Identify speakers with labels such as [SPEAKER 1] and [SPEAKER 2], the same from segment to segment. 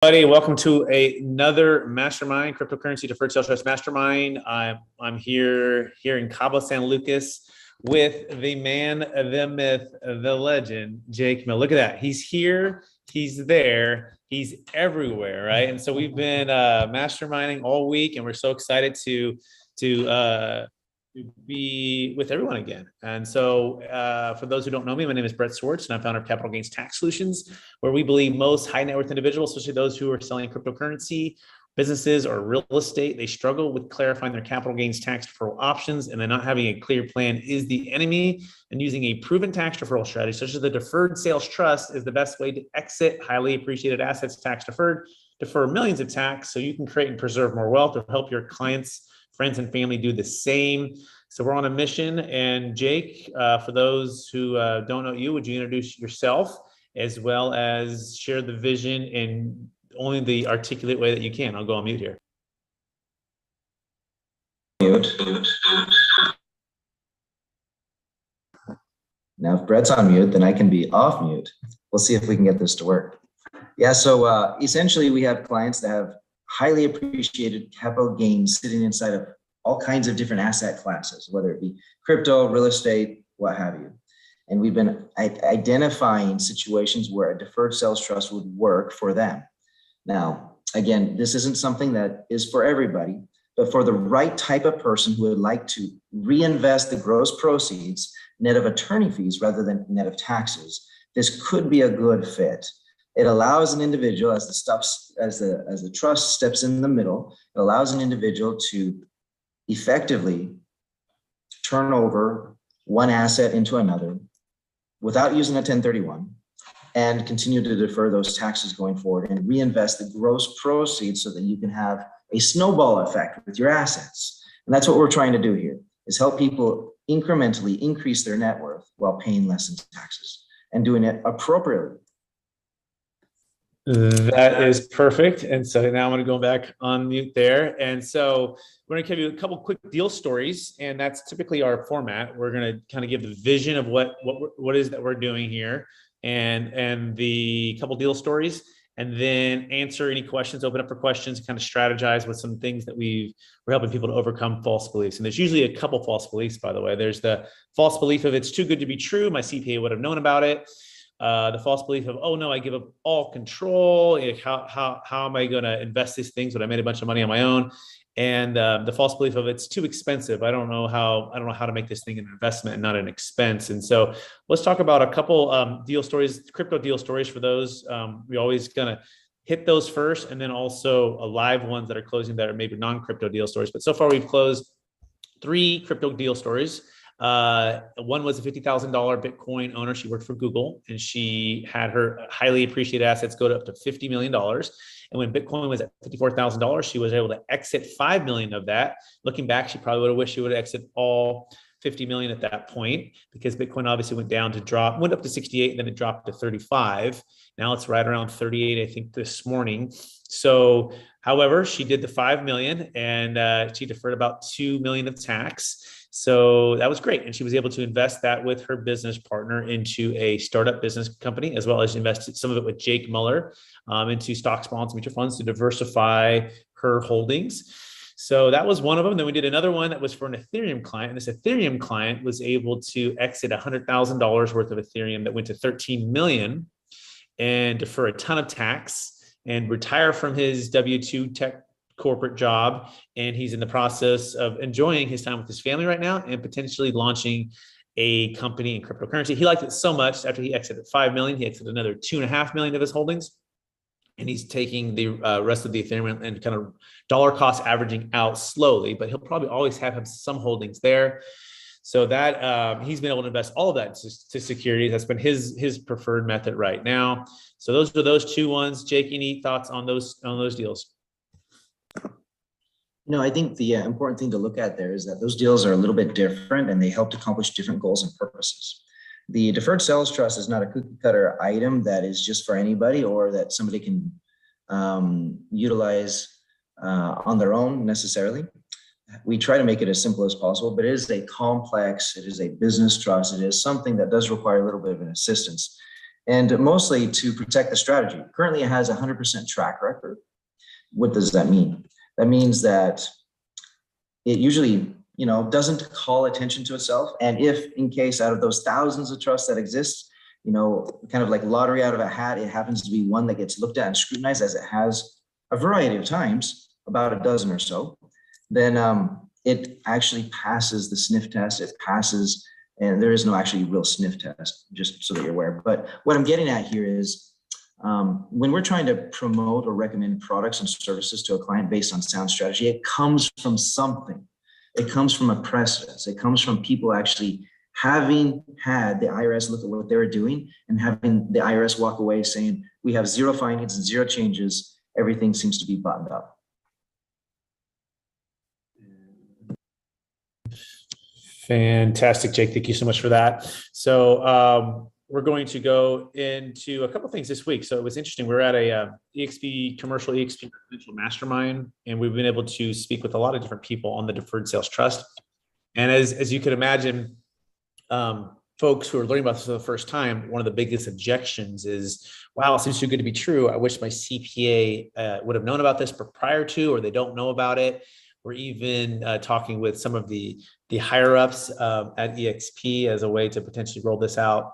[SPEAKER 1] Buddy, welcome to another Mastermind Cryptocurrency Deferred Sales Trust Mastermind. I'm here in Cabo San Lucas with the man, the myth, the legend, Jake Mill. Look at that. He's here, he's there, he's everywhere, right? And so we've been masterminding all week, and we're so excited to be with everyone again. And so for those who don't know me, my name is Brett Swarts, and I'm founder of Capital Gains Tax Solutions, where we believe most high net worth individuals, especially those who are selling cryptocurrency, businesses, or real estate, they struggle with clarifying their capital gains tax deferral options, and then not having a clear plan is the enemy. And using a proven tax deferral strategy, such as the Deferred Sales Trust, is the best way to exit highly appreciated assets tax deferred, defer millions of tax so you can create and preserve more wealth, or help your clients, friends, and family do the same. So we're on a mission. And Jake, for those who don't know you, would you introduce yourself as well as share the vision in only the articulate way that you can? I'll go on mute here.
[SPEAKER 2] Mute. Now, if Brett's on mute, then I can be off mute. We'll see if we can get this to work. Yeah, so essentially we have clients that have highly appreciated capital gains sitting inside of all kinds of different asset classes, whether it be crypto, real estate, what have you. And we've been identifying situations where a deferred sales trust would work for them. Now, again, this isn't something that is for everybody, but for the right type of person who would like to reinvest the gross proceeds net of attorney fees rather than net of taxes, this could be a good fit. It allows an individual, as the trust steps in the middle, it allows an individual to effectively turn over one asset into another without using a 1031 and continue to defer those taxes going forward and reinvest the gross proceeds so that you can have a snowball effect with your assets. And that's what we're trying to do here, is help people incrementally increase their net worth while paying less in taxes and doing it appropriately.
[SPEAKER 1] That is perfect. And so now I'm going to go back on mute there. And so we're going to give you a couple quick deal stories, and that's typically our format. We're going to kind of give the vision of what is that we're doing here, and the couple deal stories, and then answer any questions, open up for questions, kind of strategize with some things that we're helping people to overcome false beliefs. And there's usually a couple false beliefs, by the way. There's the false belief of it's too good to be true. My CPA would have known about it. The false belief of, oh no, I give up all control. How am I going to invest these things when I made a bunch of money on my own? And the false belief of it's too expensive. I don't know how to make this thing an investment and not an expense. And so let's talk about a couple deal stories, crypto deal stories for those. We always gonna hit those first, and then also live ones that are closing that are maybe non-crypto deal stories. But so far we've closed 3 crypto deal stories. One was a $50,000 Bitcoin owner. She worked for Google, and she had her highly appreciated assets go to up to $50 million. And when Bitcoin was at $54,000, she was able to exit 5 million of that. Looking back, she probably would have wished she would have exited all 50 million at that point, because Bitcoin obviously went up to 68, and then it dropped to 35. Now it's right around 38, I think, this morning. So, however, she did the 5 million, and she deferred about 2 million of tax. So that was great. And she was able to invest that with her business partner into a startup business company, as well as invested some of it with Jake Muller into stocks, bonds, mutual funds to diversify her holdings. So that was one of them. Then we did another one that was for an Ethereum client. And this Ethereum client was able to exit $100,000 worth of Ethereum that went to 13 million and defer a ton of tax and retire from his W-2 tech corporate job. And he's in the process of enjoying his time with his family right now and potentially launching a company in cryptocurrency. He liked it so much, after he exited 5 million, he exited another 2.5 million of his holdings. And he's taking the rest of the Ethereum and kind of dollar cost averaging out slowly, but he'll probably always have some holdings there. So that he's been able to invest all of that to securities. That's been his preferred method right now. So those are those 2 ones. Jake, any thoughts on those deals?
[SPEAKER 2] No, I think the important thing to look at there is that those deals are a little bit different, and they help to accomplish different goals and purposes. The deferred sales trust is not a cookie cutter item that is just for anybody, or that somebody can utilize on their own necessarily. We try to make it as simple as possible, but it is a business trust. It is something that does require a little bit of an assistance. and mostly to protect the strategy. Currently, it has a 100% track record. What does that mean? That means that it usually, doesn't call attention to itself. And if in case out of those thousands of trusts that exist, kind of like lottery out of a hat, it happens to be one that gets looked at and scrutinized, as it has a variety of times, about a dozen or so, then it actually passes the sniff test. It passes, and there is no actually real sniff test, just so that you're aware. But what I'm getting at here is when we're trying to promote or recommend products and services to a client based on sound strategy, it comes from something. It comes from a precedence. It comes from people actually having had the IRS look at what they were doing and having the IRS walk away saying, we have zero findings and zero changes. Everything seems to be buttoned up.
[SPEAKER 1] Fantastic, Jake. Thank you so much for that. So we're going to go into a couple of things this week. So it was interesting. We're at a commercial EXP residential mastermind, and we've been able to speak with a lot of different people on the Deferred Sales Trust. And as you could imagine, folks who are learning about this for the first time, one of the biggest objections is, wow, it seems too good to be true. I wish my CPA would have known about this prior to, or they don't know about it. We're even talking with some of the higher ups at EXP as a way to potentially roll this out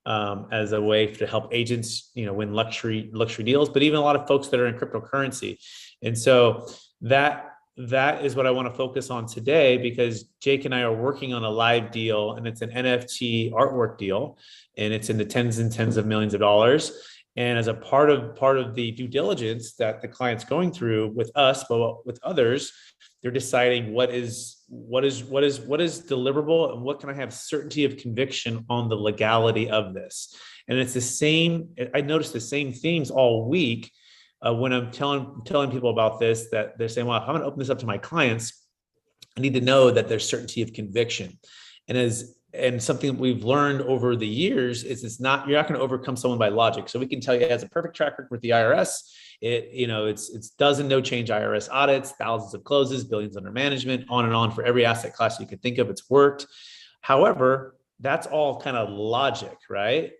[SPEAKER 1] as a way to help agents, win luxury deals, but even a lot of folks that are in cryptocurrency. And so that is what I want to focus on today, because Jake and I are working on a live deal, and it's an NFT artwork deal, and it's in the tens and tens of millions of dollars. And as a part of the due diligence that the client's going through with us, but with others, they're deciding what is deliverable and what can I have certainty of conviction on the legality of this. And it's the same. I noticed the same themes all week when I'm telling people about this, that they're saying, well, if I'm going to open this up to my clients, I need to know that there's certainty of conviction. And something we've learned over the years is you're not going to overcome someone by logic. So we can tell you it has a perfect track record with the IRS. It's dozen no change IRS audits, thousands of closes, billions under management, on and on for every asset class you could think of. It's worked. However, that's all kind of logic, right?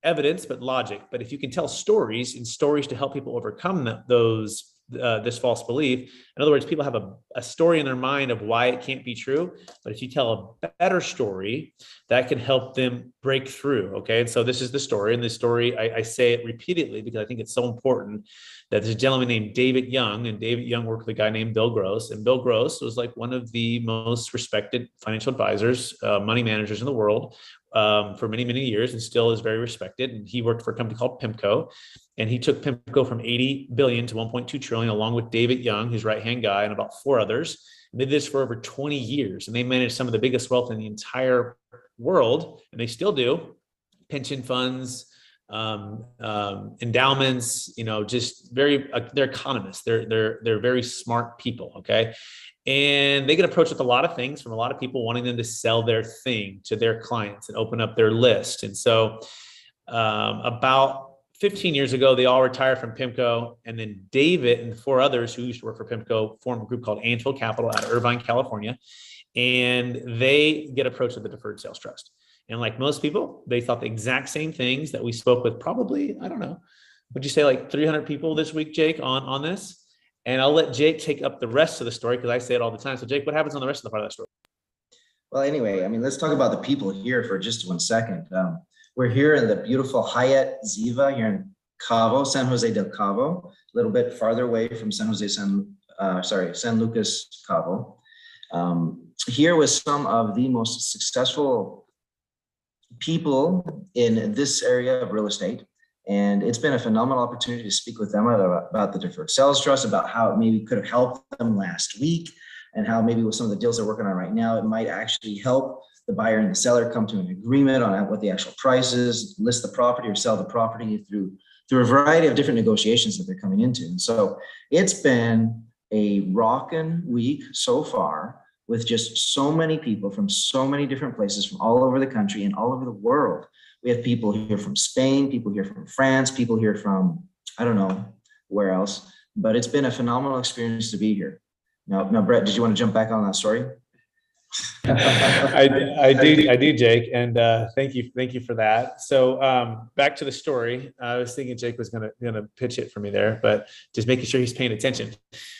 [SPEAKER 1] Evidence, but logic. But if you can tell stories to help people overcome this false belief. In other words, people have a story in their mind of why it can't be true. But if you tell a better story, that can help them break through. Okay. And so this is the story. And the story, I say it repeatedly because I think it's so important, that there's a gentleman named David Young, and David Young worked with a guy named Bill Gross. And Bill Gross was like one of the most respected financial advisors, money managers in the world for many, many years, and still is very respected. And he worked for a company called PIMCO. And he took PIMCO from 80 billion to 1.2 trillion, along with David Young, his right-hand guy, and about 4 others. And they did this for over 20 years. And they managed some of the biggest wealth in the entire world. And they still do. Pension funds, endowments, just they're economists. They're very smart people. Okay. And they get approached with a lot of things from a lot of people wanting them to sell their thing to their clients and open up their list. And so about 15 years ago, they all retired from PIMCO. And then David and 4 others who used to work for PIMCO formed a group called Anfield Capital out of Irvine, California. And they get approached with the Deferred Sales Trust. And like most people, they thought the exact same things that we spoke with, probably, I don't know, would you say like 300 people this week, Jake, on this? And I'll let Jake take up the rest of the story because I say it all the time. So Jake, what happens on the rest of the part of that story?
[SPEAKER 2] Well, anyway, let's talk about the people here for just 1 second. We're here in the beautiful Hyatt Ziva here in Cabo, San Jose del Cabo, a little bit farther away from San Lucas, Cabo. Here with some of the most successful people in this area of real estate. And it's been a phenomenal opportunity to speak with them about the Deferred Sales Trust, about how it maybe could have helped them last week, and how maybe with some of the deals they're working on right now, it might actually help the buyer and the seller come to an agreement on what the actual price is, list the property or sell the property through a variety of different negotiations that they're coming into. And so it's been a rockin' week so far, with just so many people from so many different places from all over the country and all over the world. We have people here from Spain, people here from France, people here from, I don't know where else, but it's been a phenomenal experience to be here. Now, Brett, did you want to jump back on that story?
[SPEAKER 1] I do, Jake, and thank you for that. So back to the story. I was thinking Jake was gonna pitch it for me there, but just making sure he's paying attention.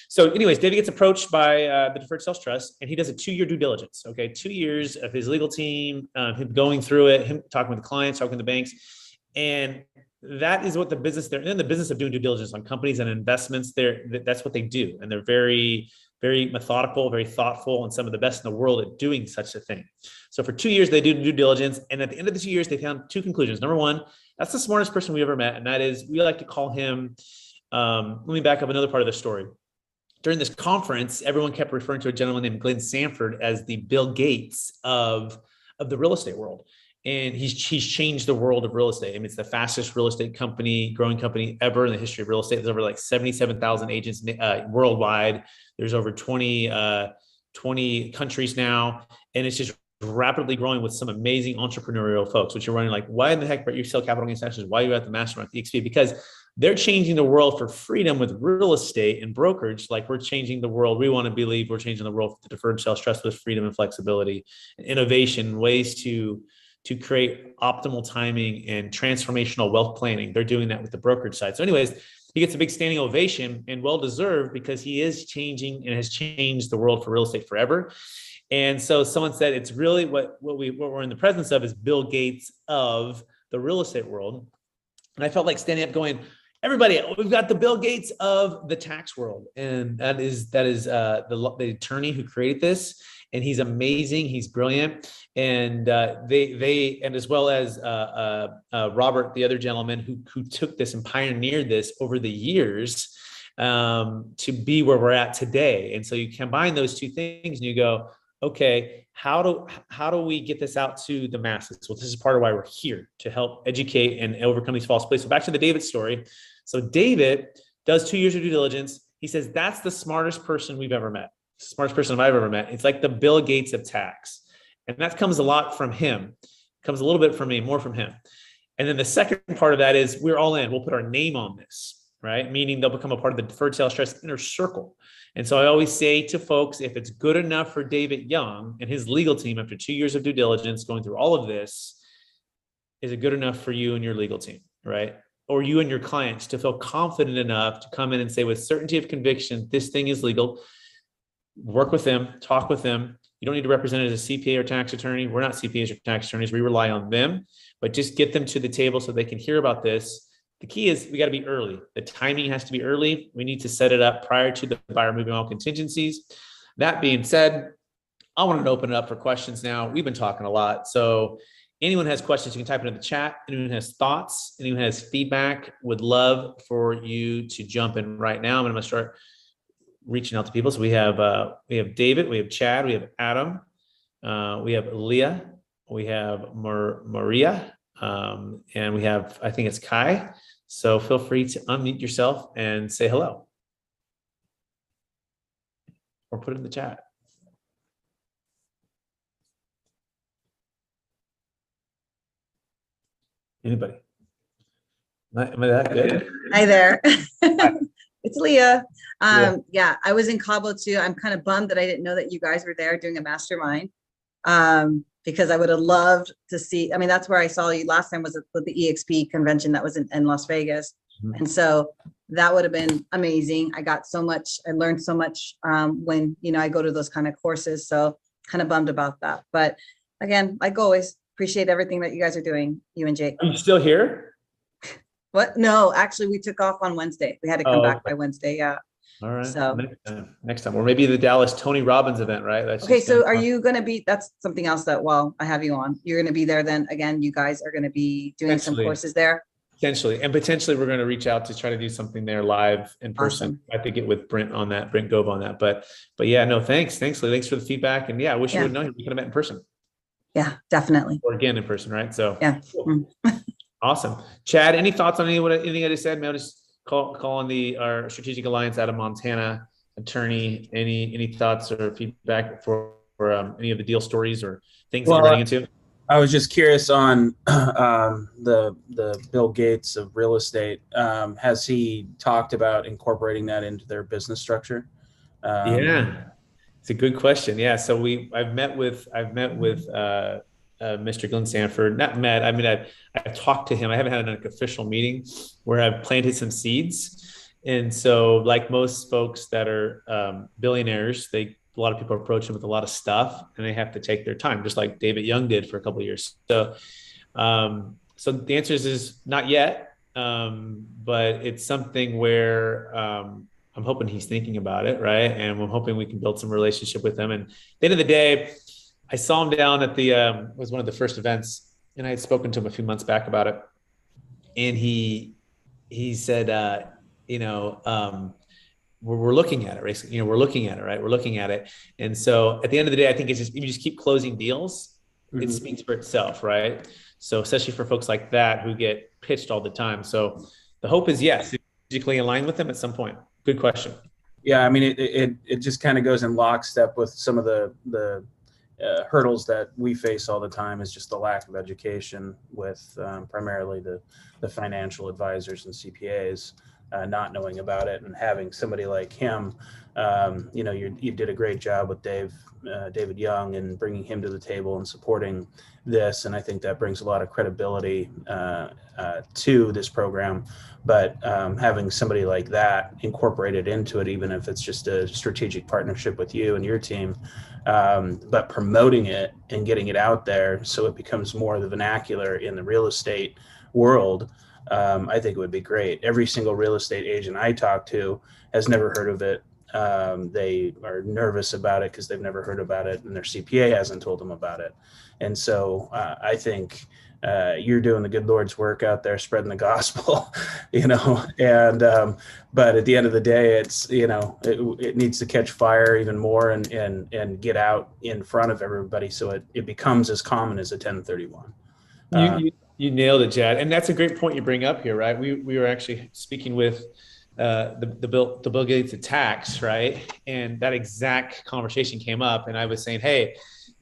[SPEAKER 1] So, anyways, David gets approached by the Deferred Sales Trust, and he does a 2-year due diligence. Okay, 2 years of his legal team, him going through it, him talking with the clients, talking to the banks, and that is what the business, they're in the business of doing due diligence on companies and investments. That's what they do, and they're very methodical, very thoughtful, and some of the best in the world at doing such a thing. So for 2 years, they do due diligence. And at the end of the 2 years, they found 2 conclusions. Number one, that's the smartest person we ever met. And that is, we like to call him, let me back up another part of the story. During this conference, everyone kept referring to a gentleman named Glenn Sanford as the Bill Gates of the real estate world. And he's changed the world of real estate. I mean, it's the fastest real estate growing company ever in the history of real estate. There's over like 77,000 agents worldwide. There's over 20 countries now. And it's just rapidly growing with some amazing entrepreneurial folks, which you're running like, why in the heck, but you sell capital gains taxes? Why are you at the Mastermind, the EXP? Because they're changing the world for freedom with real estate and brokerage. Like we're changing the world. We want to believe we're changing the world for the Deferred Sales Trust with freedom and flexibility and innovation, ways to create optimal timing and transformational wealth planning. They're doing that with the brokerage side. So anyways, he gets a big standing ovation, and well-deserved, because he is changing and has changed the world for real estate forever. And so someone said, it's really what we're in the presence of is Bill Gates of the real estate world. And I felt like standing up going, everybody, we've got the Bill Gates of the tax world. And that is the attorney who created this. And he's amazing. He's brilliant. And they and as well as Robert, the other gentleman who took this and pioneered this over the years to be where we're at today. And so you combine those 2 things and you go, okay, how do we get this out to the masses? Well, this is part of why we're here, to help educate and overcome these false beliefs. So back to the David story. So David does 2 years of due diligence. He says, that's the smartest person we've ever met. Smartest person I've ever met. It's like the Bill Gates of tax. And that comes a lot from him. It comes a little bit from me, more from him. And then the second part of that is we're all in. We'll put our name on this, right? Meaning they'll become a part of the Deferred Sales Trust inner circle. And so I always say to folks, if it's good enough for David Young and his legal team after 2 years of due diligence going through all of this, is it good enough for you and your legal team, right? Or you and your clients to feel confident enough to come in and say with certainty of conviction, this thing is legal. Work with them, talk with them. You don't need to represent it as a CPA or tax attorney. We're not CPAs or tax attorneys. We rely on them, but just get them to the table so they can hear about this. The key is we got to be early. The timing has to be early. We need to set it up prior to the buyer moving all contingencies. That being said, I want to open it up for questions now. We've been talking a lot. So anyone has questions, you can type it in the chat. Anyone has thoughts, anyone has feedback, would love for you to jump in right now. I'm going to start reaching out to people. So we have David, we have Chad, we have Adam, we have Leah, we have Maria, and we have, I think it's Kai. So feel free to unmute yourself and say hello. Or put it in the chat. Anybody? Am I that good?
[SPEAKER 3] Hi there.
[SPEAKER 1] Hi.
[SPEAKER 3] It's Leah. Yeah, I was in Cabo too. I'm kind of bummed that I didn't know that you guys were there doing a mastermind, because I would have loved to see. I mean, that's where I saw you last time, was with the EXP convention that was in Las Vegas. Mm-hmm. And so that would have been amazing. I got so much, I learned so much when, I go to those kind of courses. So kind of bummed about that. But again, like always, appreciate everything that you guys are doing, you and Jake.
[SPEAKER 1] Are you still here?
[SPEAKER 3] What? No, actually, we took off on Wednesday. We had to come back by Wednesday. Yeah.
[SPEAKER 1] All right.
[SPEAKER 3] So
[SPEAKER 1] next time, or maybe the Dallas Tony Robbins event, right? That's
[SPEAKER 3] okay. So are you going to be, that's something else that, well, I have you on, you're going to be there then again, you guys are going to be doing some courses there.
[SPEAKER 1] Potentially. And potentially we're going to reach out to try to do something there live in person. Awesome. I have to get with Brent on that, Brent Gove on that, but yeah, no, thanks. Lee. Thanks for the feedback. And yeah, I wish you would know, we could have met in person.
[SPEAKER 3] Yeah, definitely.
[SPEAKER 1] Or again in person, right? So
[SPEAKER 3] yeah.
[SPEAKER 1] Cool. Awesome. Chad, any thoughts on anything I just said? Maybe I'll just call on our Strategic Alliance out of Montana attorney. Any thoughts or feedback for any of the deal stories or things that you're running into?
[SPEAKER 4] I was just curious on the Bill Gates of real estate. Has he talked about incorporating that into their business structure?
[SPEAKER 1] It's a good question. Yeah. So I've met with Mr. Glenn Sanford. Not met. I mean, I've talked to him. I haven't had an official meeting where I've planted some seeds. And so, like most folks that are billionaires, a lot of people approach them with a lot of stuff, and they have to take their time, just like David Young did for a couple of years. So the answer is not yet, but it's something where I'm hoping he's thinking about it, right? And I'm hoping we can build some relationship with him. And at the end of the day, I saw him down at it was one of the first events, and I had spoken to him a few months back about it. And he said, we're looking at it, right? We're looking at it, right? We're looking at it. And so at the end of the day, I think it's just, if you just keep closing deals, it speaks for itself, right? So especially for folks like that who get pitched all the time. So the hope is, yes, strategically align with them at some point. Good question.
[SPEAKER 4] Yeah, I mean, it just kind of goes in lockstep with some of the hurdles that we face all the time, is just the lack of education with primarily the financial advisors and CPAs not knowing about it, and having somebody like him. You did a great job with David Young, and bringing him to the table and supporting this. And I think that brings a lot of credibility to this program. But having somebody like that incorporated into it, even if it's just a strategic partnership with you and your team, but promoting it and getting it out there so it becomes more of the vernacular in the real estate world, I think it would be great. Every single real estate agent I talk to has never heard of it. They are nervous about it because they've never heard about it, and their CPA hasn't told them about it. And so I think you're doing the good Lord's work out there, spreading the gospel, and but at the end of the day, it's, it needs to catch fire even more and get out in front of everybody, so it becomes as common as a 1031.
[SPEAKER 1] You nailed it, Jad. And that's a great point you bring up here, right? We were actually speaking with the Bill Gates attacks, right? And that exact conversation came up, and I was saying, hey,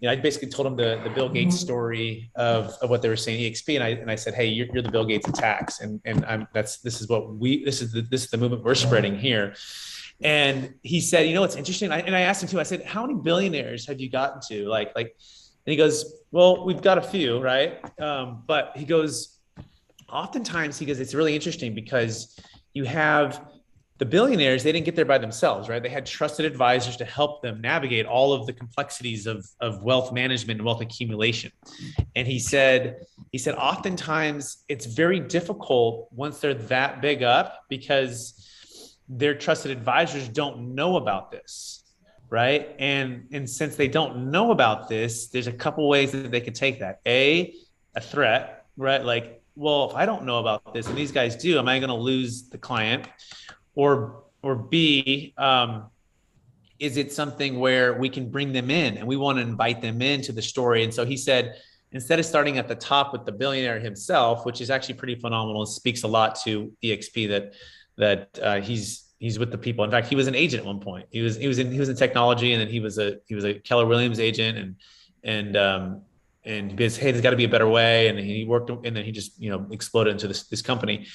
[SPEAKER 1] I basically told him the Bill Gates story of what they were saying, EXP, and I said, hey, you're the Bill Gates attacks, and this is the movement we're spreading here. And he said, it's interesting. And I asked him too. I said, how many billionaires have you gotten to? And he goes, well, we've got a few, right? But he goes, oftentimes, it's really interesting because you have the billionaires, they didn't get there by themselves, right? They had trusted advisors to help them navigate all of the complexities of wealth management and wealth accumulation. And he said, oftentimes it's very difficult once they're that big up, because their trusted advisors don't know about this. Right. And since they don't know about this, there's a couple ways that they could take that. A threat, right? Like, well, if I don't know about this and these guys do, am I going to lose the client? Or B, is it something where we can bring them in and we want to invite them into the story? And so he said, instead of starting at the top with the billionaire himself, which is actually pretty phenomenal and speaks a lot to EXP, that he's with the people. In fact, he was an agent at one point. He was in technology, and then he was a Keller Williams agent, and because, hey, there's got to be a better way. And he worked, and then he just exploded into this company.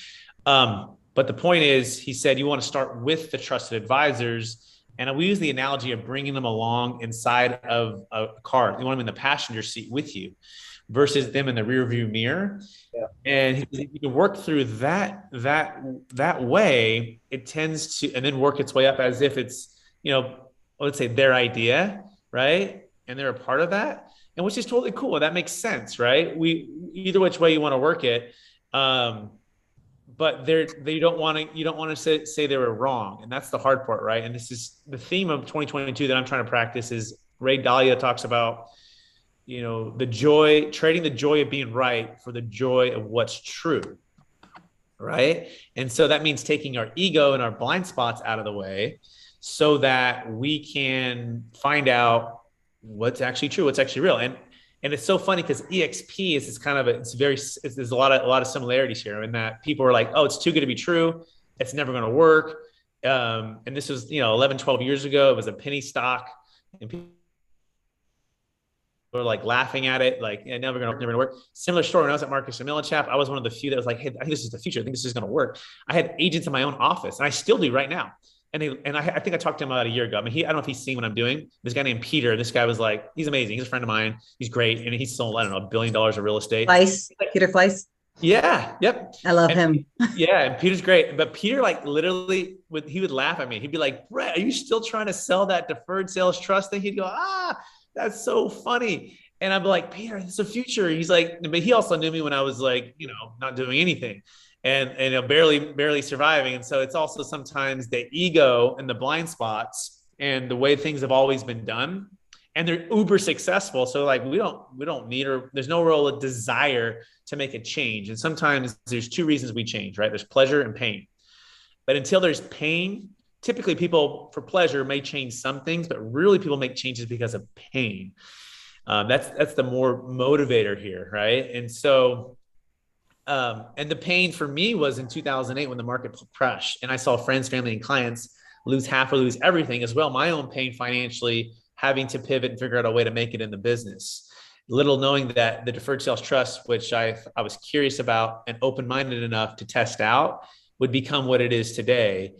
[SPEAKER 1] But the point is, he said, you want to start with the trusted advisors, and we use the analogy of bringing them along inside of a car. You want them in the passenger seat with you, versus them in the rear view mirror. Yeah. And you can work through that way. It tends to, and then work its way up as if it's, let's say their idea, right? And they're a part of that, and which is totally cool. That makes sense, right? Either which way you want to work it. But you don't want to say they were wrong. And that's the hard part, right? And this is the theme of 2022 that I'm trying to practice. Is Ray Dalio talks about, trading the joy of being right for the joy of what's true, right? And so that means taking our ego and our blind spots out of the way so that we can find out what's actually true, what's actually real. And it's so funny because EXP is there's a lot of similarities here, in that people are like, oh, it's too good to be true, it's never going to work. And this was 11, 12 years ago. It was a penny stock, and people were like laughing at it, like, yeah, never gonna work. Similar story when I was at Marcus Millichap. I was one of the few that was like, hey, I think this is the future. I think this is gonna work. I had agents in my own office, and I still do right now. I think I talked to him about a year ago. I mean, I don't know if he's seen what I'm doing. This guy named Peter, this guy was like, he's amazing. He's a friend of mine. He's great. And he's sold, I don't know, $1 billion of real estate.
[SPEAKER 3] Peter Fleiss.
[SPEAKER 1] Yeah. Yep.
[SPEAKER 3] I love him.
[SPEAKER 1] Yeah. And Peter's great. But Peter, like literally he would laugh at me. He'd be like, Brett, are you still trying to sell that deferred sales trust thing? He'd go, that's so funny. And I'm like, Peter, it's the future. He's like, but he also knew me when I was like, not doing anything and barely surviving. And so it's also sometimes the ego and the blind spots and the way things have always been done, and they're uber successful. So like, we don't need, or there's no real desire to make a change. And sometimes there's two reasons we change, right? There's pleasure and pain. But until there's pain, typically people for pleasure may change some things, but really people make changes because of pain. That's the more motivator here, right? And so, and the pain for me was in 2008 when the market crashed, and I saw friends, family, and clients lose half or lose everything as well. My own pain financially, having to pivot and figure out a way to make it in the business. Little knowing that the Deferred Sales Trust, which I was curious about and open-minded enough to test out, would become what it is today.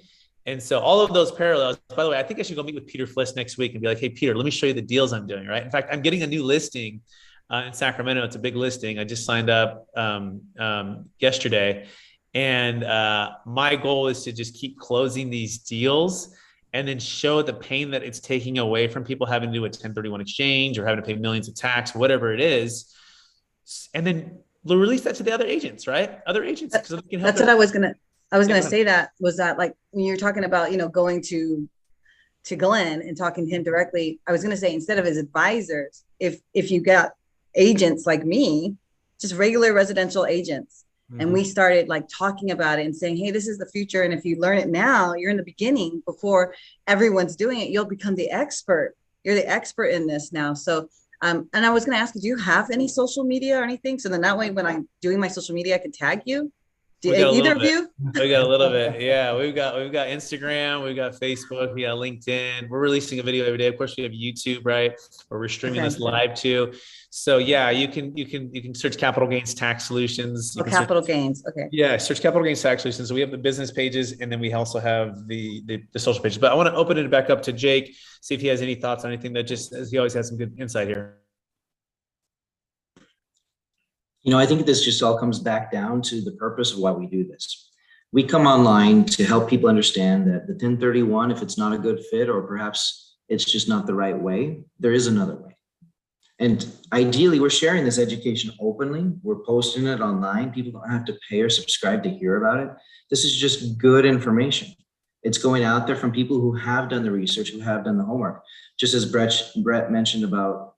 [SPEAKER 1] And so all of those parallels, by the way, I think I should go meet with Peter Fliss next week and be like, hey, Peter, let me show you the deals I'm doing, right? In fact, I'm getting a new listing in Sacramento. It's a big listing. I just signed up yesterday. And my goal is to just keep closing these deals and then show the pain that it's taking away from people having to do a 1031 exchange or having to pay millions of tax, whatever it is. And then we'll release that to the other agents, right? Other agents. So they can help.
[SPEAKER 3] That's what I was going to say. That was that, like, when you're talking about, going to Glenn and talking to him directly, I was going to say, instead of his advisors, if you got agents like me, just regular residential agents, and we started like talking about it and saying, hey, this is the future. And if you learn it now, you're in the beginning before everyone's doing it, you'll become the expert. You're the expert in this now. So, and I was going to ask you, do you have any social media or anything? So then that way, when I'm doing my social media, I can tag you. Either of you?
[SPEAKER 1] We got a little bit. Yeah. We've got Instagram, we've got Facebook, we got LinkedIn. We're releasing a video every day. Of course, we have YouTube, right? Where we're streaming this live too. So yeah, you can search Capital Gains Tax Solutions.
[SPEAKER 3] Capital Gains. Okay.
[SPEAKER 1] Yeah. Search Capital Gains Tax Solutions. So we have the business pages, and then we also have the social pages. But I want to open it back up to Jake, see if he has any thoughts on anything that he always has some good insight here.
[SPEAKER 2] I think this just all comes back down to the purpose of why we do this. We come online to help people understand that the 1031, if it's not a good fit, or perhaps it's just not the right way, there is another way. And ideally, we're sharing this education openly. We're posting it online. People don't have to pay or subscribe to hear about it. This is just good information. It's going out there from people who have done the research, who have done the homework. Just as Brett mentioned about,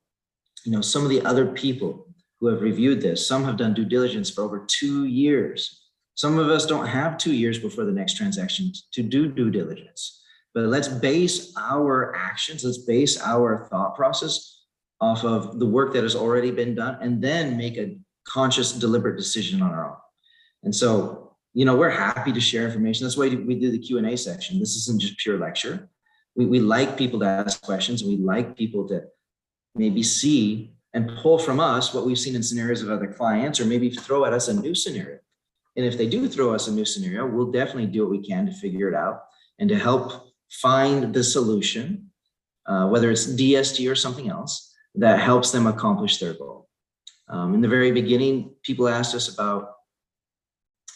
[SPEAKER 2] some of the other people who have reviewed this. Some have done due diligence for over 2 years. Some of us don't have 2 years before the next transaction to do due diligence. But let's base our actions, let's base our thought process off of the work that has already been done, and then make a conscious, deliberate decision on our own. And so, we're happy to share information. That's why we do the Q&A section. This isn't just pure lecture. We like people to ask questions. We like people to maybe see and pull from us what we've seen in scenarios of other clients, or maybe throw at us a new scenario. And if they do throw us a new scenario, we'll definitely do what we can to figure it out and to help find the solution, whether it's DST or something else, that helps them accomplish their goal. In the very beginning, people asked us about,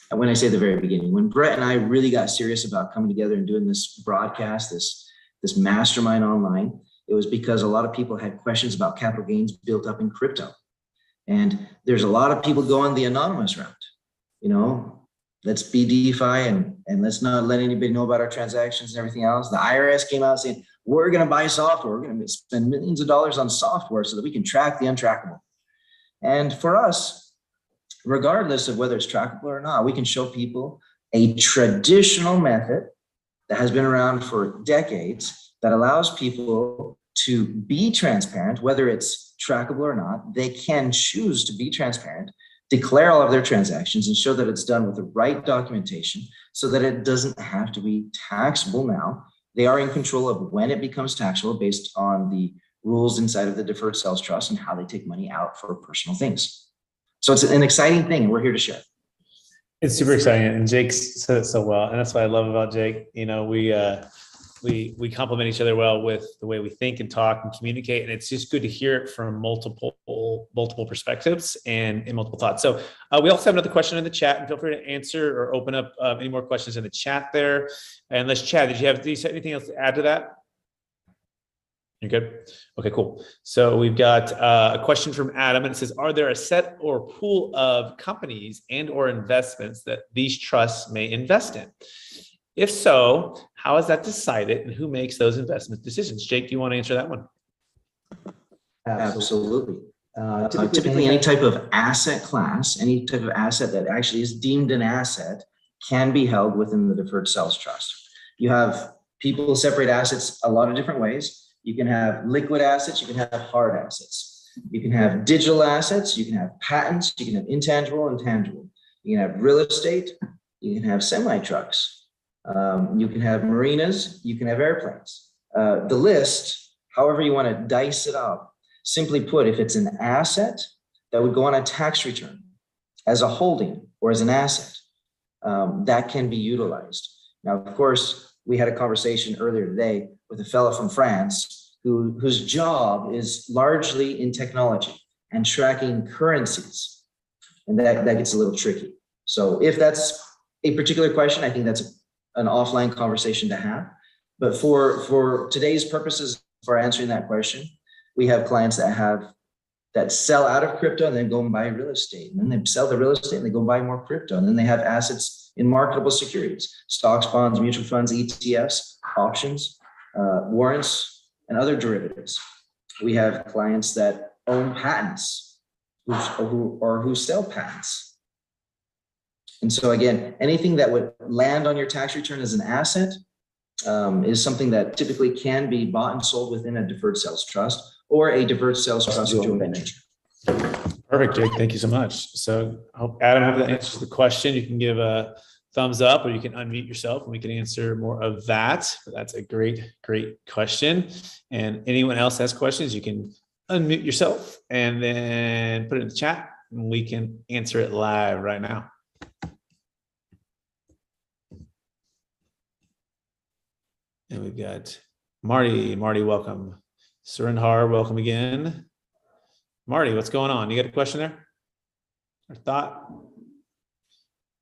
[SPEAKER 2] when I say the very beginning, when Brett and I really got serious about coming together and doing this broadcast, this mastermind online, it was because a lot of people had questions about capital gains built up in crypto. And there's a lot of people going the anonymous route. Let's be DeFi and let's not let anybody know about our transactions and everything else. The IRS came out saying, we're going to buy software. We're going to spend millions of dollars on software so that we can track the untrackable. And for us, regardless of whether it's trackable or not, we can show people a traditional method that has been around for decades that allows people to be transparent, whether it's trackable or not. They can choose to be transparent, declare all of their transactions, and show that it's done with the right documentation so that it doesn't have to be taxable now. They are in control of when it becomes taxable based on the rules inside of the Deferred Sales Trust and how they take money out for personal things. So it's an exciting thing, and we're here to share. It's
[SPEAKER 1] super exciting, and Jake said it so well, and that's what I love about Jake. we complement each other well with the way we think and talk and communicate. And it's just good to hear it from multiple perspectives and multiple thoughts. So we also have another question in the chat, and feel free to answer or open up any more questions in the chat there. And let's chat. Did you have anything else to add to that? You're good? Okay, cool. So we've got a question from Adam, and it says, are there a set or pool of companies and or investments that these trusts may invest in? If so, how is that decided and who makes those investment decisions? Jake, do you want to answer that one?
[SPEAKER 2] Absolutely. Typically, any type of asset class, any type of asset that actually is deemed an asset can be held within the Deferred Sales Trust. You have people separate assets a lot of different ways. You can have liquid assets, you can have hard assets. You can have digital assets, you can have patents, you can have intangible and tangible. You can have real estate, you can have semi-trucks, you can have marinas, you can have airplanes. The list, however you want to dice it up, simply put, if it's an asset that would go on a tax return as a holding or as an asset, that can be utilized. Now, of course, we had a conversation earlier today with a fellow from France whose job is largely in technology and tracking currencies. And that gets a little tricky. So if that's a particular question, I think that's an offline conversation to have. But for today's purposes, for answering that question, we have clients that sell out of crypto and then go and buy real estate. And then they sell the real estate and they go buy more crypto. And then they have assets in marketable securities, stocks, bonds, mutual funds, ETFs, options, warrants, and other derivatives. We have clients that own patents who sell patents. And so again, anything that would land on your tax return as an asset is something that typically can be bought and sold within a deferred sales trust or a deferred sales trust joint venture.
[SPEAKER 1] Perfect, Jake. Thank you so much. So Adam, I hope that answers the question. You can give a thumbs up or you can unmute yourself and we can answer more of that. But that's a great question. And anyone else has questions, you can unmute yourself and then put it in the chat and we can answer it live right now. And we've got Marty. Marty, welcome. Surendhar, welcome again. Marty, what's going on? You got a question there or thought?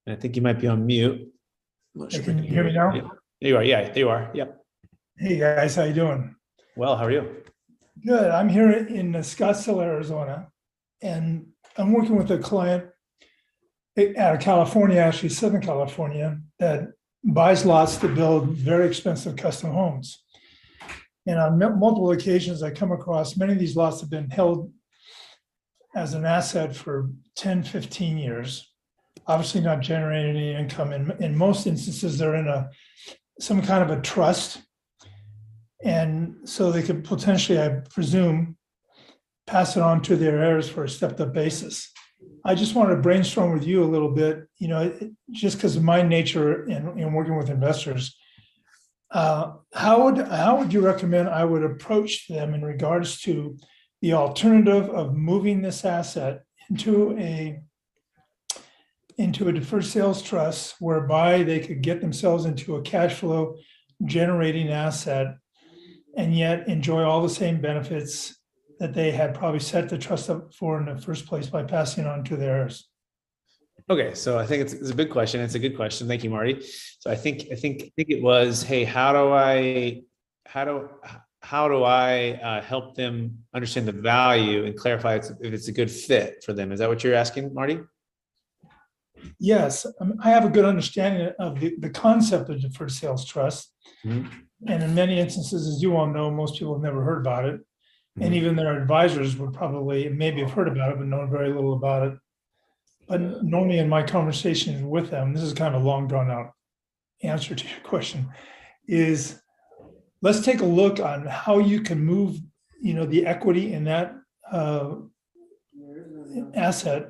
[SPEAKER 1] And I think you might be on mute.
[SPEAKER 5] Sure, can you hear me now?
[SPEAKER 1] Yeah. There you are. Yeah, there you are. Yep.
[SPEAKER 5] Hey guys, how you doing?
[SPEAKER 1] Well, how are you?
[SPEAKER 5] Good. I'm here in Scottsdale, Arizona, and I'm working with a client out of California, actually Southern California, that buys lots to build very expensive custom homes. And on multiple occasions, I come across many of these lots have been held as an asset for 10, 15 years, obviously not generating any income. In most instances, they're in some kind of a trust. And so they could potentially, I presume, pass it on to their heirs for a stepped-up basis. I just wanted to brainstorm with you a little bit, just because of my nature in working with investors. How would you recommend I would approach them in regards to the alternative of moving this asset into a deferred sales trust, whereby they could get themselves into a cash flow generating asset and yet enjoy all the same benefits that they had probably set the trust up for in the first place by passing on to their heirs?
[SPEAKER 1] Okay, so I think it's a big question. It's a good question. Thank you, Marty. So I think it was, hey, how do I help them understand the value and clarify if it's a good fit for them? Is that what you're asking, Marty?
[SPEAKER 5] Yes, I have a good understanding of the concept of deferred sales trust. Mm-hmm. And in many instances, as you all know, most people have never heard about it. Mm-hmm. And even their advisors would probably maybe have heard about it, but know very little about it. But normally in my conversations with them, this is kind of a long drawn out answer to your question, is let's take a look on how you can move, the equity in that asset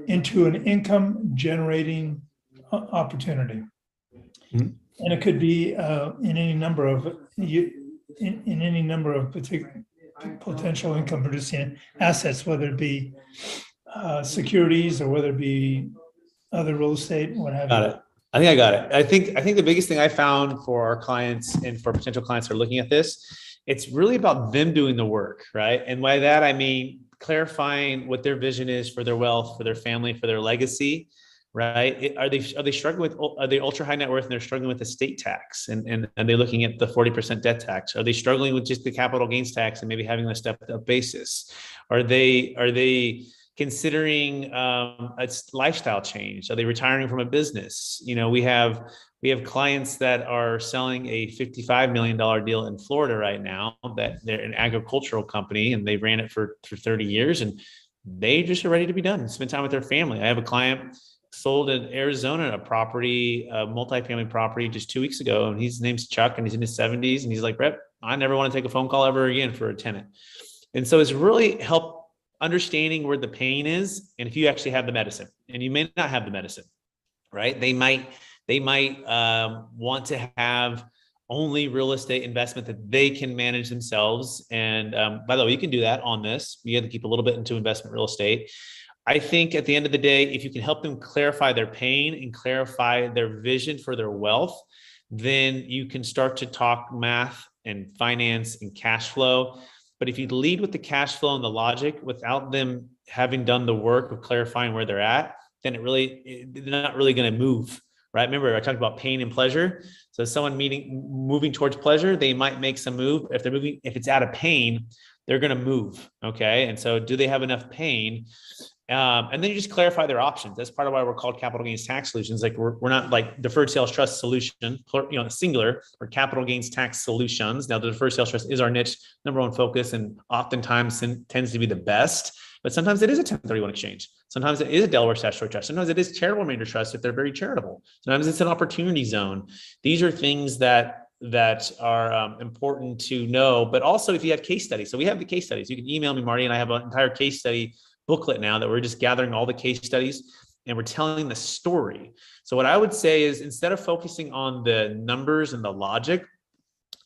[SPEAKER 5] into an income generating opportunity. Mm-hmm. And it could be in any number of particular potential income producing assets, whether it be securities or whether it be other real estate, what have you.
[SPEAKER 1] Got it. I think I got it. I think the biggest thing I found for our clients and for potential clients who are looking at this, it's really about them doing the work, right? And by that, I mean clarifying what their vision is for their wealth, for their family, for their legacy, right? Are they struggling with, are they ultra high net worth and they're struggling with estate tax and they're looking at the 40% debt tax? Are they struggling with just the capital gains tax and maybe having a stepped up basis? Are they considering a lifestyle change? Are they retiring from a business? You know, we have clients that are selling a $55 million deal in Florida right now, that they're an agricultural company and they ran it for 30 years and they just are ready to be done, spend time with their family. I have a client sold in Arizona a property, a multifamily property just 2 weeks ago. And his name's Chuck and he's in his 70s. And he's like, Brett, I never want to take a phone call ever again for a tenant. And so it's really helped understanding where the pain is. And if you actually have the medicine, and you may not have the medicine, right? They might want to have only real estate investment that they can manage themselves. And by the way, you can do that on this. You have to keep a little bit into investment real estate. I think at the end of the day, if you can help them clarify their pain and clarify their vision for their wealth, then you can start to talk math and finance and cash flow. But if you lead with the cash flow and the logic without them having done the work of clarifying where they're at, then they're not really going to move, right? Remember, I talked about pain and pleasure. So someone moving towards pleasure, they might make some move. If it's out of pain, they're going to move. Okay. And so do they have enough pain? And then you just clarify their options. That's part of why we're called capital gains tax solutions. Like we're not like deferred sales trust solution, singular, or capital gains tax solutions. Now the deferred sales trust is our niche, number one focus, and oftentimes tends to be the best, but sometimes it is a 1031 exchange. Sometimes it is a Delaware statutory trust. Sometimes it is charitable remainder trust if they're very charitable. Sometimes it's an opportunity zone. These are things that are important to know, but also if you have case studies. So we have the case studies. You can email me, Marty, and I have an entire case study booklet now that we're just gathering all the case studies and we're telling the story. So what I would say is, instead of focusing on the numbers and the logic,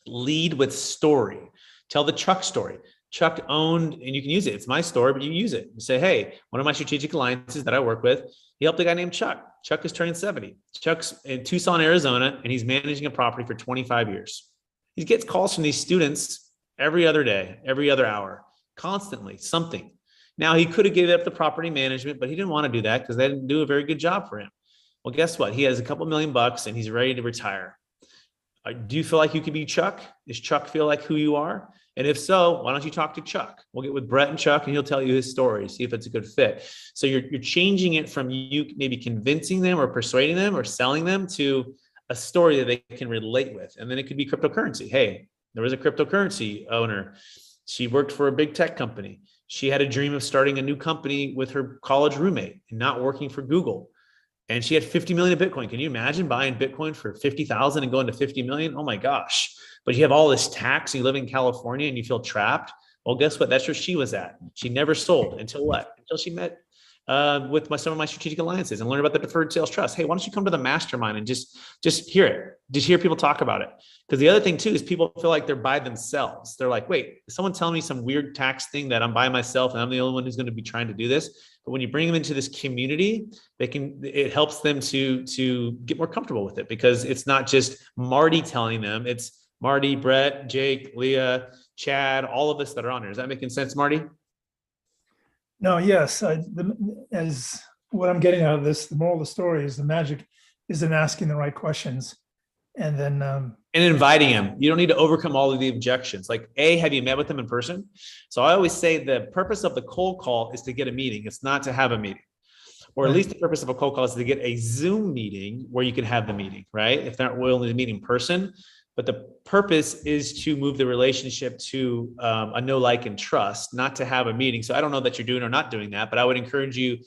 [SPEAKER 1] lead with story. Tell the Chuck story. Chuck owned, and you can use it. It's my story, but you use it. You say, hey, one of my strategic alliances that I work with, he helped a guy named Chuck. Chuck is turning 70. Chuck's in Tucson, Arizona, and he's managing a property for 25 years. He gets calls from these students every other day, every other hour, constantly, something. Now, he could have given up the property management, but he didn't want to do that because they didn't do a very good job for him. Well, guess what? He has a couple $1,000,000 and he's ready to retire. Do you feel like you could be Chuck? Does Chuck feel like who you are? And if so, why don't you talk to Chuck? We'll get with Brett and Chuck and he'll tell you his story, see if it's a good fit. So you're changing it from you maybe convincing them or persuading them or selling them to a story that they can relate with. And then it could be cryptocurrency. Hey, there was a cryptocurrency owner. She worked for a big tech company. She had a dream of starting a new company with her college roommate and not working for Google. And she had 50 million of Bitcoin. Can you imagine buying Bitcoin for 50,000 and going to 50 million? Oh my gosh. But you have all this tax and you live in California and you feel trapped. Well, guess what? That's where she was at. She never sold until what? Until she met with some of my strategic alliances and learn about the deferred sales trust. Hey, why don't you come to the mastermind and just hear it? Just hear people talk about it. Because the other thing too is people feel like they're by themselves. They're like, wait, is someone telling me some weird tax thing that I'm by myself and I'm the only one who's going to be trying to do this? But when you bring them into this community, it helps them to get more comfortable with it, because it's not just Marty telling them, it's Marty, Brett, Jake, Leah, Chad, all of us that are on here. Is that making sense, Marty?
[SPEAKER 5] No, yes. As what I'm getting out of this, the moral of the story is the magic is in asking the right questions, and then
[SPEAKER 1] and inviting him. You don't need to overcome all of the objections. Like, have you met with them in person? So I always say the purpose of the cold call is to get a meeting. It's not to have a meeting. Or at least the purpose of a cold call is to get a Zoom meeting where you can have the meeting, right? If they're not willing to meet in person. But the purpose is to move the relationship to a know, like, and trust, not to have a meeting. So I don't know that you're doing or not doing that, but I would encourage you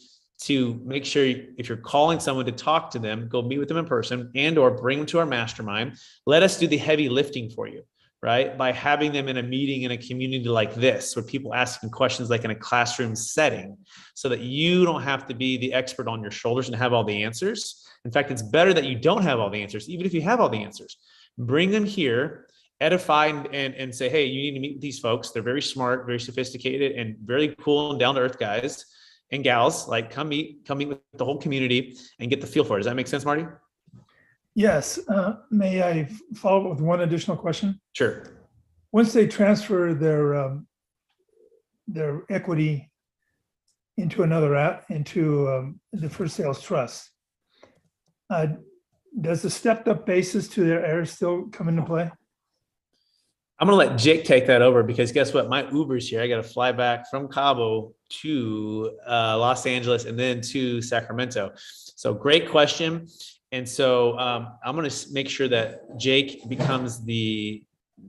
[SPEAKER 1] to make sure if you're calling someone to talk to them, go meet with them in person and or bring them to our mastermind. Let us do the heavy lifting for you, right? By having them in a meeting in a community like this, where people asking questions like in a classroom setting, so that you don't have to be the expert on your shoulders and have all the answers. In fact, it's better that you don't have all the answers, even if you have all the answers. Bring them here, edify and say, hey, you need to meet with these folks. They're very smart, very sophisticated, and very cool and down to earth guys and gals. Like, come meet with the whole community and get the feel for it. Does that make sense, Marty?
[SPEAKER 5] Yes, may I follow up with one additional question?
[SPEAKER 1] Sure.
[SPEAKER 5] Once they transfer their equity into into the Deferred Sales Trust, does the stepped up basis to their heirs still come into play?
[SPEAKER 1] I'm gonna let Jake take that over because guess what? My Uber's here. I got to fly back from Cabo to Los Angeles and then to Sacramento. So great question. And so I'm gonna make sure that Jake becomes the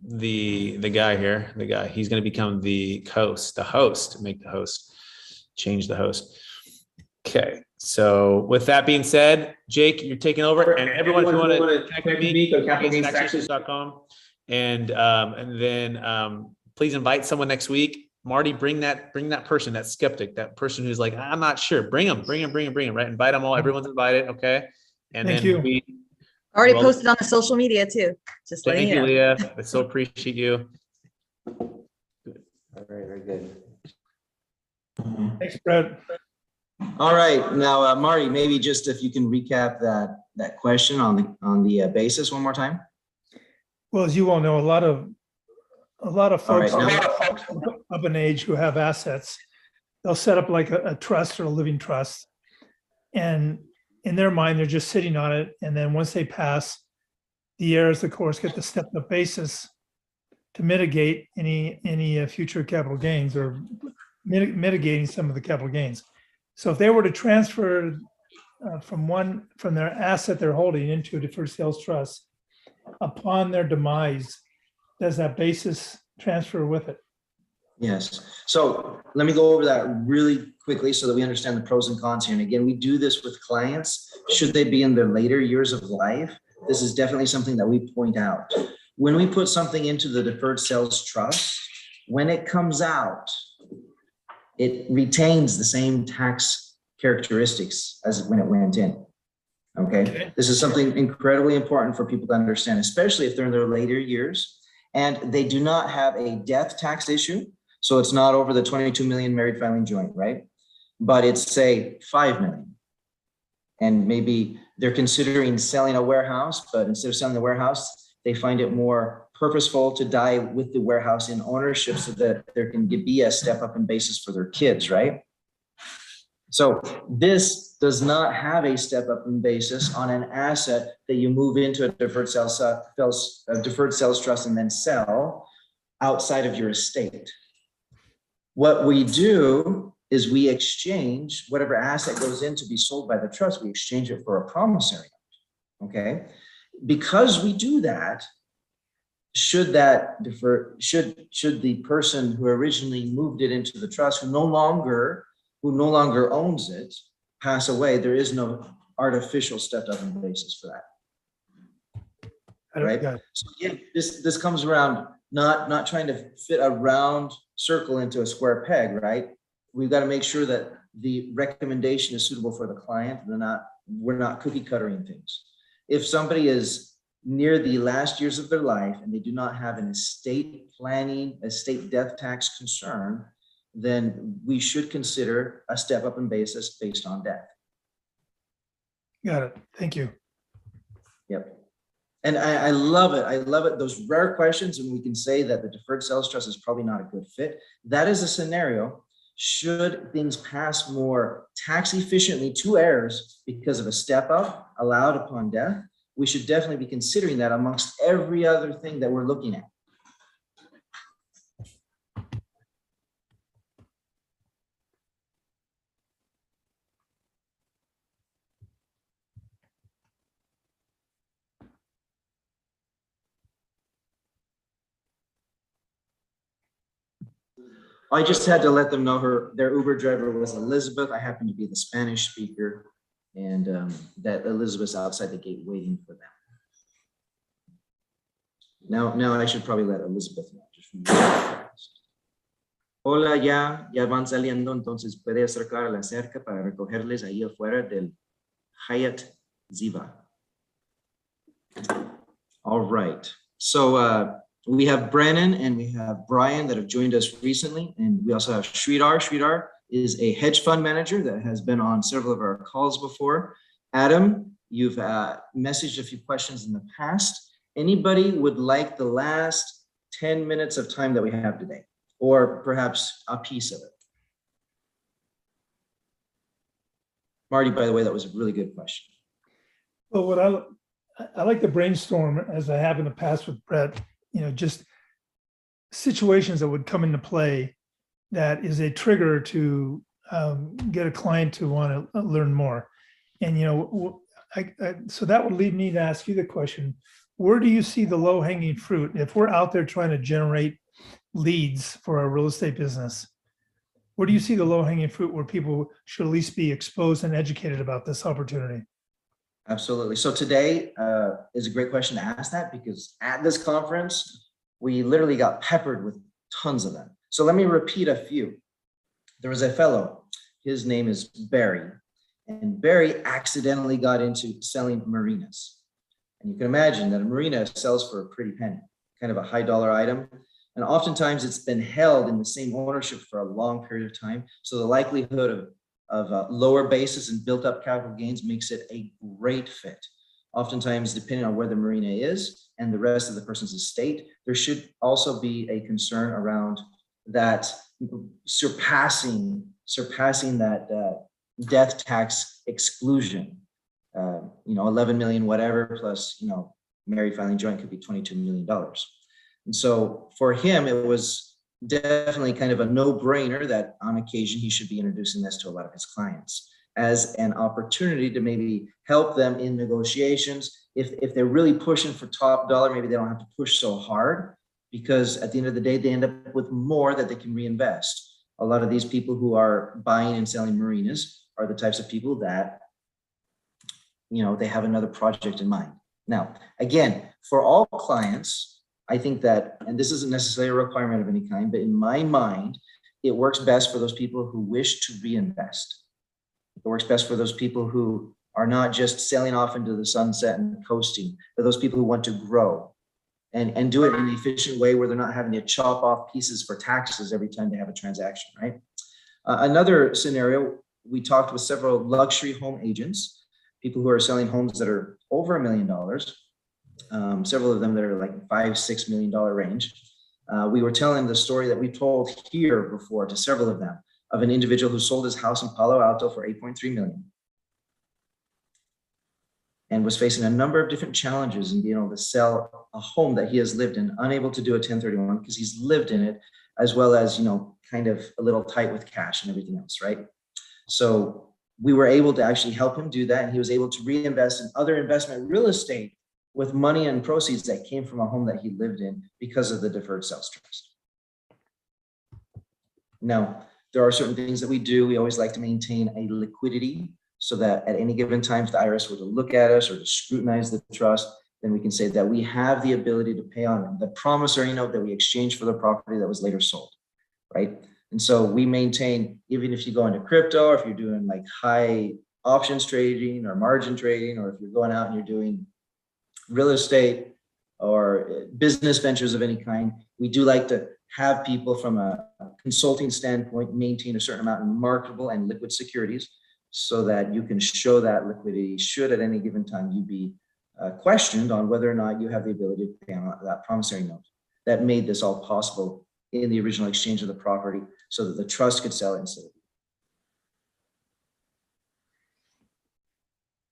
[SPEAKER 1] guy here. The guy. He's gonna become the host. Make the host. Change the host. Okay. So with that being said, Jake, you're taking over. And everyone, if you want to connect with me, go to capitalgainstaxes.com. And then please invite someone next week. Marty, bring that person, that skeptic, that person who's like, I'm not sure. Bring them, right? Invite them all. Everyone's invited. Okay. And
[SPEAKER 5] Thank
[SPEAKER 1] then
[SPEAKER 5] you.
[SPEAKER 3] Already posted on the social media too. Just letting
[SPEAKER 1] thank
[SPEAKER 3] you
[SPEAKER 1] you,
[SPEAKER 3] know.
[SPEAKER 1] Leah. I so appreciate you.
[SPEAKER 2] All right, very good.
[SPEAKER 5] Thanks, Brett.
[SPEAKER 2] All right, now, Marty, maybe just if you can recap that question on the basis one more time.
[SPEAKER 5] Well, as you all know, a lot of folks
[SPEAKER 2] All right,
[SPEAKER 5] up in age who have assets, they'll set up like a trust or a living trust. And in their mind, they're just sitting on it. And then once they pass, the heirs, of course, get the stepped up basis to mitigate any future capital gains or mitigating some of the capital gains. So if they were to transfer from their asset they're holding into a deferred sales trust upon their demise, does that basis transfer with it?
[SPEAKER 2] yes. So let me go over that really quickly so that we understand the pros and cons here. And again, we do this with clients. Should they be in their later years of life, this is definitely something that we point out. When we put something into the deferred sales trust, when it comes out, it retains the same tax characteristics as when it went in. Okay. This is something incredibly important for people to understand, especially if they're in their later years and they do not have a death tax issue. So it's not over the 22 million married filing joint, right? But it's say 5 million. And maybe they're considering selling a warehouse, but instead of selling the warehouse, they find it more purposeful to die with the warehouse in ownership so that there can be a step up in basis for their kids, right? So this does not have a step up in basis on an asset that you move into a deferred sales trust and then sell outside of your estate. What we do is we exchange whatever asset goes in to be sold by the trust, we exchange it for a promissory note, okay? Because we do that, should the person who originally moved it into the trust, who no longer owns it, pass away, there is no artificial stepped up in basis for that. Right? So again, this comes around not trying to fit a round circle into a square peg, right? We've got to make sure that the recommendation is suitable for the client. We're not cookie cuttering things. If somebody is near the last years of their life and they do not have an estate planning, estate death tax concern, then we should consider a step up in basis based on death.
[SPEAKER 5] Got it. Thank you.
[SPEAKER 2] Yep. And I love it. I love it. Those rare questions, and we can say that the deferred sales trust is probably not a good fit. That is a scenario. Should things pass more tax efficiently to heirs because of a step up allowed upon death, we should definitely be considering that amongst every other thing that we're looking at. I just had to let them know their Uber driver was Elizabeth. I happen to be the Spanish speaker, and that Elizabeth's outside the gate waiting for them. Now I should probably let Elizabeth know. Hola, ya van saliendo, entonces puede acercar a la cerca para recogerles ahí afuera del Hyatt Ziva. All right. So we have Brennan and we have Brian that have joined us recently, and we also have Sridhar. Sridhar is a hedge fund manager that has been on several of our calls before. Adam You've messaged a few questions in the past. Anybody would like the last 10 minutes of time that we have today, or perhaps a piece of it? Marty, by the way, that was a really good question.
[SPEAKER 5] Well, what I like to brainstorm, as I have in the past with Brett, just situations that would come into play that is a trigger to get a client to want to learn more. And, so that would lead me to ask you the question, where do you see the low hanging fruit? If we're out there trying to generate leads for our real estate business, where do you see the low hanging fruit where people should at least be exposed and educated about this opportunity?
[SPEAKER 2] Absolutely. So today is a great question to ask that, because at this conference, we literally got peppered with tons of them. So let me repeat a few. There was a fellow, his name is Barry, and Barry accidentally got into selling marinas. And you can imagine that a marina sells for a pretty penny, kind of a high dollar item. And oftentimes it's been held in the same ownership for a long period of time. So the likelihood of lower basis and built up capital gains makes it a great fit. Oftentimes, depending on where the marina is and the rest of the person's estate, there should also be a concern around that surpassing that death tax exclusion. 11 million, whatever, plus, married filing joint could be $22 million. And so for him, it was definitely kind of a no-brainer that on occasion he should be introducing this to a lot of his clients as an opportunity to maybe help them in negotiations. If they're really pushing for top dollar, maybe they don't have to push so hard, because at the end of the day, they end up with more that they can reinvest. A lot of these people who are buying and selling marinas are the types of people that, they have another project in mind. Now, again, for all clients, I think that, and this isn't necessarily a requirement of any kind, but in my mind, it works best for those people who wish to reinvest. It works best for those people who are not just sailing off into the sunset and coasting, but those people who want to grow and do it in an efficient way where they're not having to chop off pieces for taxes every time they have a transaction, right? Another scenario, we talked with several luxury home agents, people who are selling homes that are over $1 million. Several of them that are like $5-6 million range. We were telling the story that we told here before to several of them, of an individual who sold his house in Palo Alto for $8.3 million and was facing a number of different challenges in being able to sell a home that he has lived in, unable to do a 1031 because he's lived in it, as well as, kind of a little tight with cash and everything else, right? So we were able to actually help him do that, and he was able to reinvest in other investment real estate with money and proceeds that came from a home that he lived in because of the Deferred Sales Trust. Now, there are certain things that we do. We always like to maintain a liquidity so that at any given time, if the IRS were to look at us or to scrutinize the trust, then we can say that we have the ability to pay on the promissory note that we exchanged for the property that was later sold, right? And so we maintain, even if you go into crypto, or if you're doing like high options trading or margin trading, or if you're going out and you're doing real estate or business ventures of any kind, we do like to have people from a consulting standpoint maintain a certain amount in marketable and liquid securities so that you can show that liquidity should at any given time you be questioned on whether or not you have the ability to pay on that promissory note that made this all possible in the original exchange of the property so that the trust could sell it instead of you.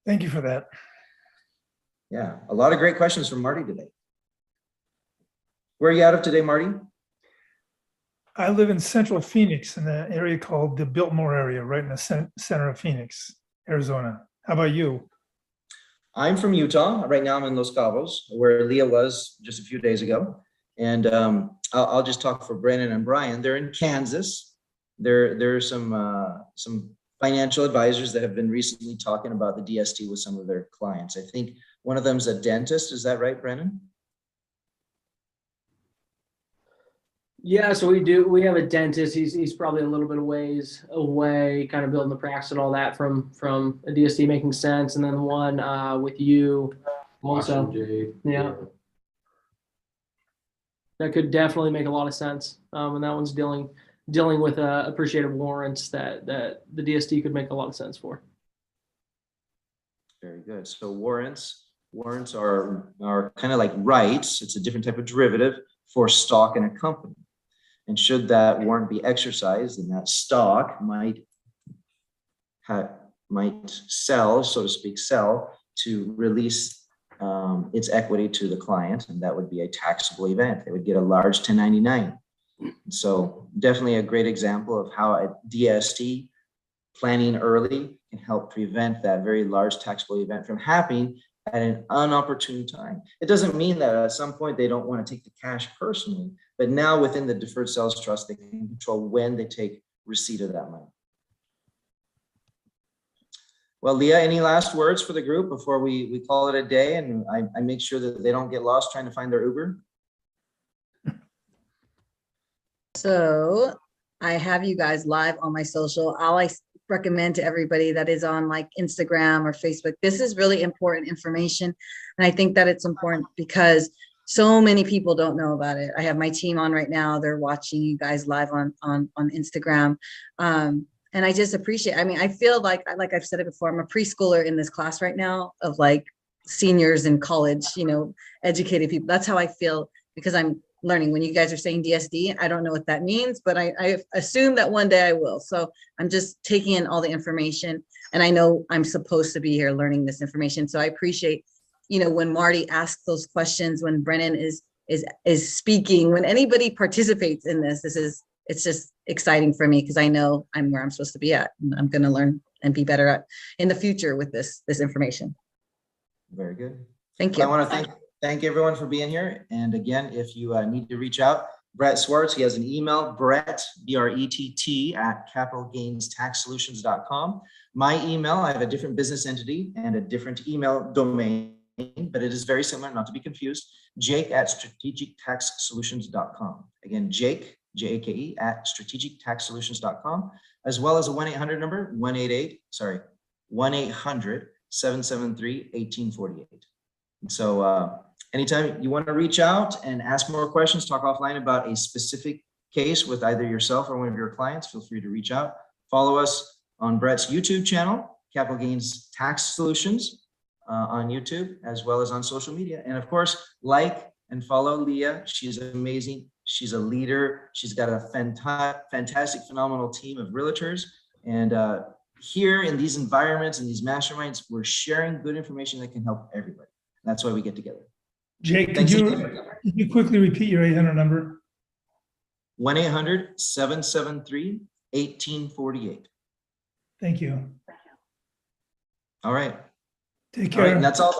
[SPEAKER 5] Thank you for that.
[SPEAKER 2] Yeah, a lot of great questions from Marty today. Where are you out of today, Marty?
[SPEAKER 5] I live in Central Phoenix in an area called the Biltmore area, right in the center of Phoenix, Arizona. How about you?
[SPEAKER 2] I'm from Utah. Right now I'm in Los Cabos, where Leah was just a few days ago. And I'll just talk for Brandon and Brian. They're in Kansas. There are some financial advisors that have been recently talking about the DST with some of their clients. I think one of them is a dentist. Is that right, Brandon?
[SPEAKER 6] Yeah, so we have a dentist. He's probably a little bit of ways away, kind of building the practice and all that from a DST making sense. And then one with you also. Yeah. That could definitely make a lot of sense. And that one's dealing with appreciative warrants that the DST could make a lot of sense for.
[SPEAKER 2] Very Very good. So warrants are kind of like rights. It's a different type of derivative for stock in a company. And should that warrant be exercised, then that stock might sell, so to speak, to release its equity to the client, and that would be a taxable event. They would get a large 1099. So definitely a great example of how a DST planning early can help prevent that very large taxable event from happening at an unopportune time. It doesn't mean that at some point they don't want to take the cash personally, but now within the deferred sales trust, they can control when they take receipt of that money. Well, Leah, any last words for the group before we call it a day and I make sure that they don't get lost trying to find their Uber?
[SPEAKER 3] So I have you guys live on my social. All I recommend to everybody that is on like Instagram or Facebook, this is really important information. And I think that it's important because so many people don't know about it. I have my team on right now. They're watching you guys live on Instagram. And I just appreciate, I mean, I feel like I've said it before, I'm a preschooler in this class right now of like seniors in college, you know, educated people. That's how I feel because I'm learning. When you guys are saying DSD, I don't know what that means, but I assume that one day I will. So I'm just taking in all the information and I know I'm supposed to be here learning this information. So I appreciate, you know, when Marty asks those questions, when Brennan is speaking, when anybody participates in this, it's just exciting for me because I know I'm where I'm supposed to be at and I'm going to learn and be better at in the future with this information.
[SPEAKER 2] Very good.
[SPEAKER 3] Thank you.
[SPEAKER 2] Well, I want to thank everyone for being here. And again, if you need to reach out, Brett Swarts, he has an email, Brett, BRETT @capitalgainstaxsolutions.com. My email, I have a different business entity and a different email domain, but it is very similar, not to be confused, Jake @strategictaxsolutions.com. Again, Jake, Jake @strategictaxsolutions.com, as well as a 1-800 number, 1-800-773-1848. And so anytime you want to reach out and ask more questions, talk offline about a specific case with either yourself or one of your clients, feel free to reach out. Follow us on Brett's YouTube channel, Capital Gains Tax Solutions on YouTube, as well as on social media. And of course, like and follow Leah. She is amazing. She's a leader. She's got a fantastic, phenomenal team of realtors. And here in these environments and these masterminds, we're sharing good information that can help everybody. That's why we get together.
[SPEAKER 5] Jake, could you quickly repeat your 800 number?
[SPEAKER 2] 1-800-773-1848.
[SPEAKER 5] Thank you.
[SPEAKER 2] All right.
[SPEAKER 5] Take
[SPEAKER 2] All right,
[SPEAKER 5] care.
[SPEAKER 2] and that's all.